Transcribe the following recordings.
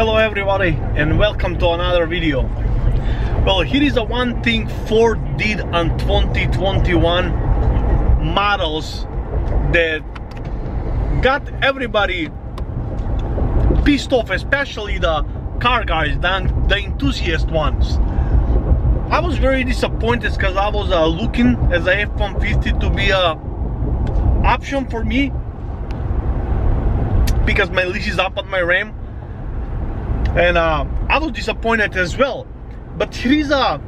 Hello everybody and welcome to another video. Well, here is the one thing Ford did on 2021 models that got everybody pissed off, especially the car guys, the enthusiast ones. I was very disappointed because I was looking as a F150 to be a option for me because my lease is up on my RAM, and I was disappointed as well. But here is a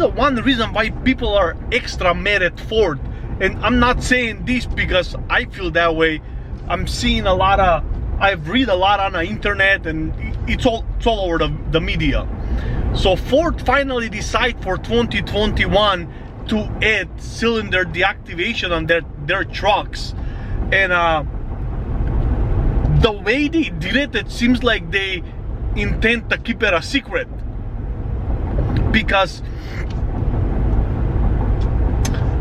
one reason why people are extra mad at Ford, and I'm not saying this because I feel that way. I'm seeing I've read a lot on the internet, and it's all over the media. So Ford finally decided for 2021 to add cylinder deactivation on their trucks, and the way they did it, it seems like they intend to keep it a secret, because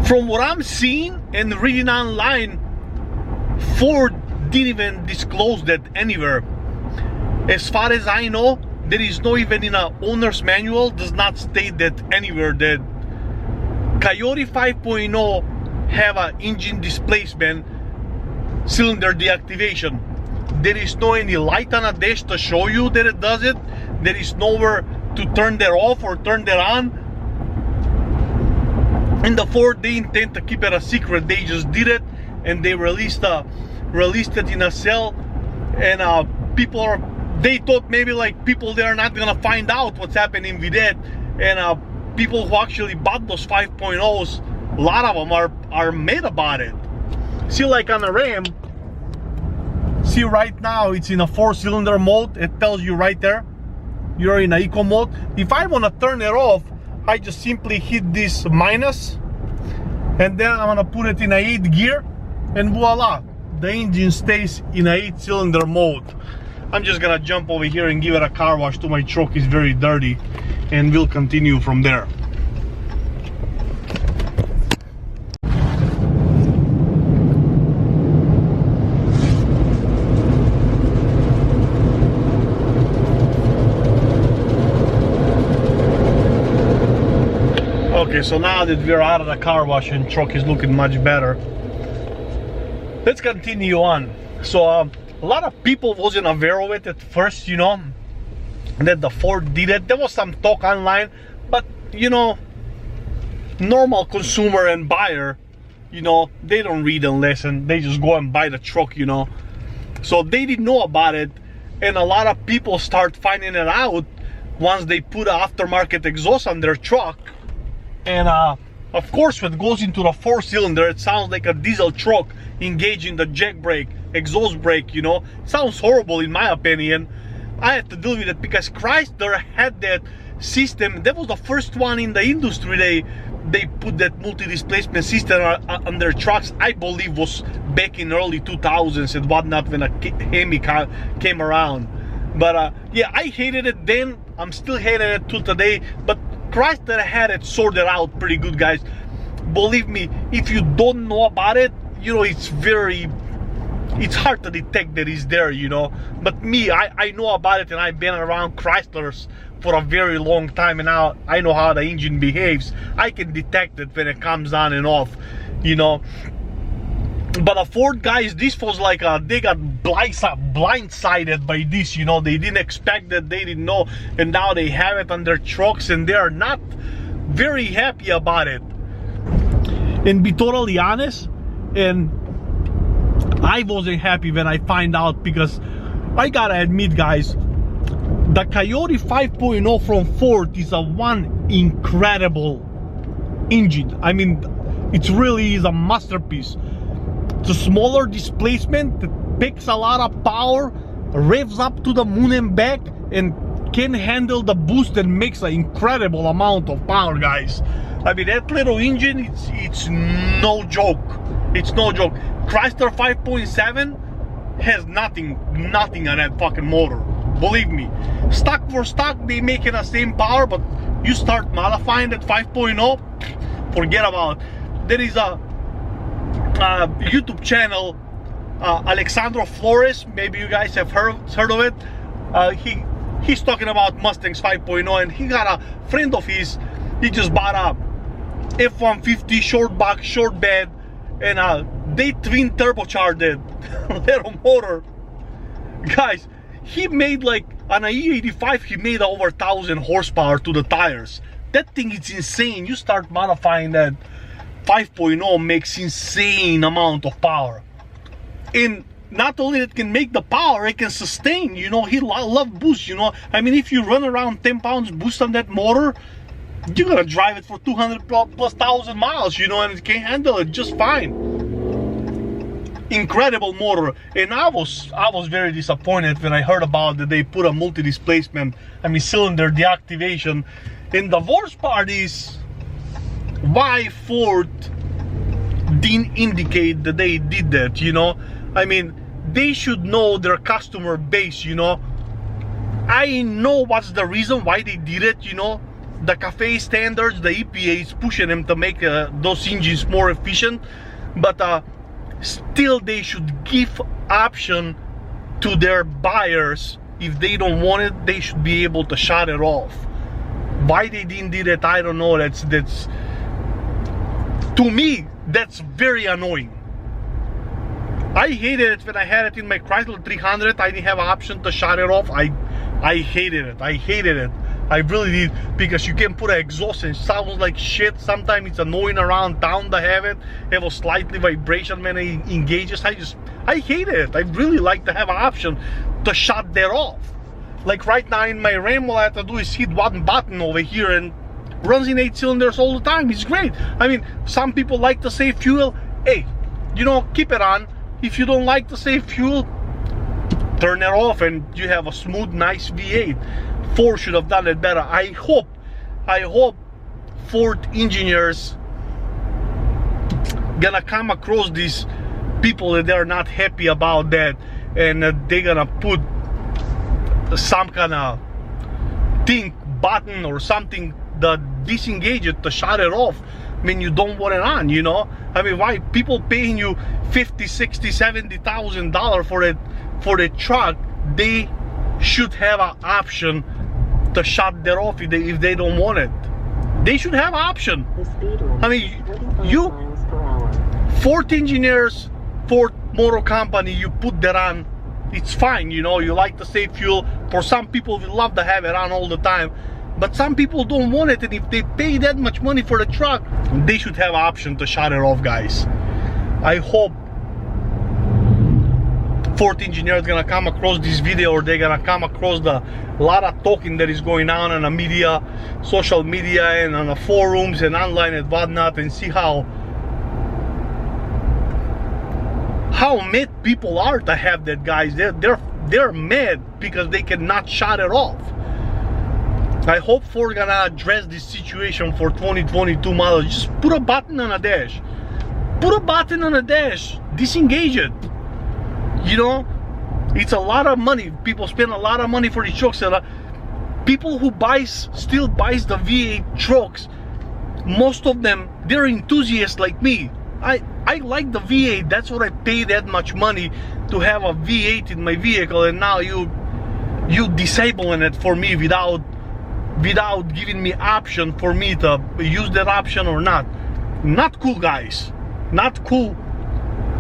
from what I'm seeing and reading online, Ford didn't even disclose that anywhere. As far as I know, there is no even in a owner's manual, does not state that anywhere that Coyote 5.0 have a engine displacement cylinder deactivation. There is no any light on a dash to show you that it does it. There is nowhere to turn that off or turn that on. And the Ford, they intend to keep it a secret. They just did it and they released it in a sale, and they thought maybe like people they are not gonna find out what's happening with it, and people who actually bought those 5.0s, a lot of them are mad about it. See, like on the RAM, see right now it's in a 4-cylinder mode. It tells you right there you're in a eco mode. If I want to turn it off, I just simply hit this minus, and then I'm gonna put it in a 8th gear, and voila, the engine stays in a 8-cylinder mode. I'm just gonna jump over here and give it a car wash too. My truck is very dirty, and we'll continue from there. Okay, so now that we're out of the car wash and truck is looking much better, let's continue on. So a lot of people wasn't aware of it at first, you know, that the Ford did it. There was some talk online, but you know, normal consumer and buyer, you know, they don't read and listen. They just go and buy the truck, you know. So they didn't know about it, and a lot of people start finding it out once they put an aftermarket exhaust on their truck. And of course, when it goes into the 4-cylinder, it sounds like a diesel truck engaging the jack brake, exhaust brake, you know. It sounds horrible in my opinion. I had to deal with it because Chrysler had that system. That was the first one in the industry. They put that multi-displacement system on their trucks. I believe was back in early 2000s and whatnot, when a Hemi came around. But yeah, I hated it then. I'm still hating it till today. But Chrysler had it sorted out pretty good, guys. Believe me, if you don't know about it, you know, it's hard to detect that it's there, you know. But me, I know about it, and I've been around Chryslers for a very long time, and now I know how the engine behaves. I can detect it when it comes on and off, you know. But the Ford guys, this was like they got blindsided by this, you know. They didn't expect that, they didn't know, and now they have it on their trucks, and they are not very happy about it. And be totally honest, and I wasn't happy when I find out, because I gotta admit, guys, the Coyote 5.0 from Ford is a one incredible engine. I mean, it really is a masterpiece. It's a smaller displacement that picks a lot of power, revs up to the moon and back, and can handle the boost and makes an incredible amount of power, guys. I mean, that little engine, it's no joke. It's no joke. Chrysler 5.7 has nothing on that fucking motor. Believe me. Stock for stock, they make it the same power, but you start modifying that 5.0, forget about it. There is a YouTube channel Alexandro Flores, maybe you guys have heard of it. He's talking about Mustangs 5.0, and he got a friend of his. He just bought a F150 short box, short bed, and they twin turbocharged it. Little motor, guys. He made, like, on an E85, he made over 1,000 horsepower to the tires. That thing is insane. You start modifying that 5.0, makes insane amount of power. And not only it can make the power, it can sustain, you know. He love boost, you know. I mean, if you run around 10 pounds boost on that motor, you're gonna drive it for 200 plus thousand miles, you know, and it can handle it just fine. Incredible motor. And I was very disappointed when I heard about that they put a multi-displacement, I mean cylinder deactivation. And the worst part is why Ford didn't indicate that they did that, you know. I mean, they should know their customer base, you know. I know what's the reason why they did it, you know. The CAFE standards, the EPA is pushing them to make those engines more efficient, but still they should give option to their buyers. If they don't want it, they should be able to shut it off. Why they didn't do that, I don't know. That's to me, that's very annoying. I hated it when I had it in my Chrysler 300. I didn't have an option to shut it off. I hated it. I hated it. I really did, because you can put an exhaust and it sounds like shit. Sometimes it's annoying around town to have it. Have a slightly vibration when it engages. I hated it. I really like to have an option to shut that off. Like right now in my Ram, all I have to do is hit one button over here and runs in 8 cylinders all the time. It's great. I mean, some people like to save fuel. Hey, you know, keep it on. If you don't like to save fuel, turn it off and you have a smooth, nice V8. Ford should have done it better. I hope Ford engineers gonna come across these people that they're not happy about that, and they're gonna put some kind of thing, button or something that disengage it to shut it off when you don't want it on, you know. I mean, why people paying you $50,000, $60,000, $70,000 for the truck? They should have an option to shut that off if they don't want it. They should have an option. I mean, you Ford engineers, Ford Motor Company, you put that on, it's fine, you know. You like to save fuel. For some people, we love to have it on all the time, but some people don't want it, and if they pay that much money for the truck, they should have an option to shut it off, guys. I hope Ford engineers gonna come across this video, or they're gonna come across the lot of talking that is going on in the media, social media, and on the forums and online and whatnot, and see how mad people are to have that, guys. They're mad because they cannot shut it off. I hope Ford gonna address this situation for 2022 models. Just put a button on a dash. Put a button on a dash. Disengage it. You know, it's a lot of money. People spend a lot of money for these trucks. And people who still buys the V8 trucks, most of them, they're enthusiasts like me. I like the V8. That's what I pay that much money to have a V8 in my vehicle, and now you disabling it for me without giving me option for me to use that option or not. Not cool, guys. Not cool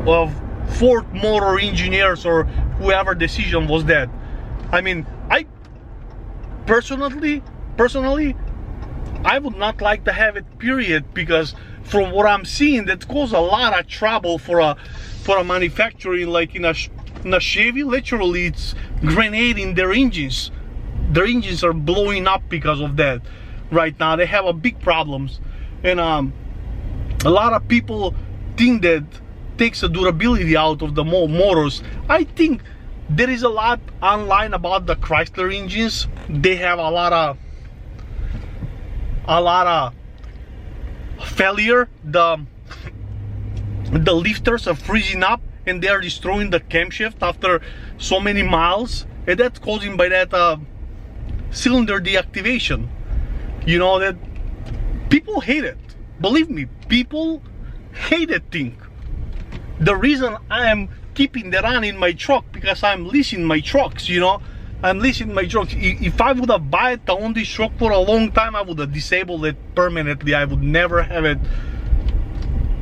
of Ford Motor engineers or whoever decision was that. I mean, I personally I would not like to have it, period, because from what I'm seeing, that causes a lot of trouble for a manufacturing. Like in a Chevy, literally it's grenading their engines. Their engines are blowing up because of that right now. They have a big problems, and a lot of people think that takes the durability out of the motors. I think there is a lot online about the Chrysler engines. They have a lot of failure. The lifters are freezing up and they are destroying the camshaft after so many miles, and that's causing by that cylinder deactivation. You know, that people hate it. Believe me, people hate it thing. The reason I am keeping that on in my truck because I'm leasing my trucks, you know. I'm leasing my trucks. If I would have bought to own this truck for a long time, I would have disabled it permanently. I would never have it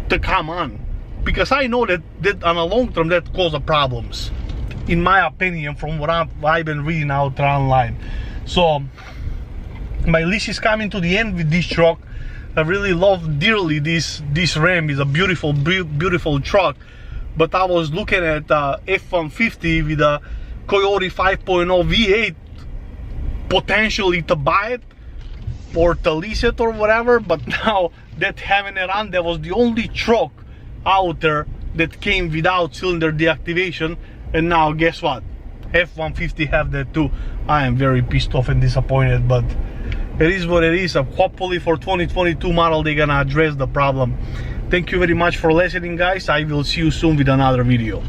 to come on, because I know that on a long term that causes problems, in my opinion, from what I've been reading out online. So my lease is coming to the end with this truck. I really love dearly this Ram. Is a beautiful truck, but I was looking at F150 with a Coyote 5.0 V8 potentially to buy it or to lease it or whatever, but now that having it on, that was the only truck out there that came without cylinder deactivation, and now guess what, F150 have that too. I am very pissed off and disappointed, but it is what it is. Hopefully for 2022 model they're gonna address the problem. Thank you very much for listening, guys. I will see you soon with another video.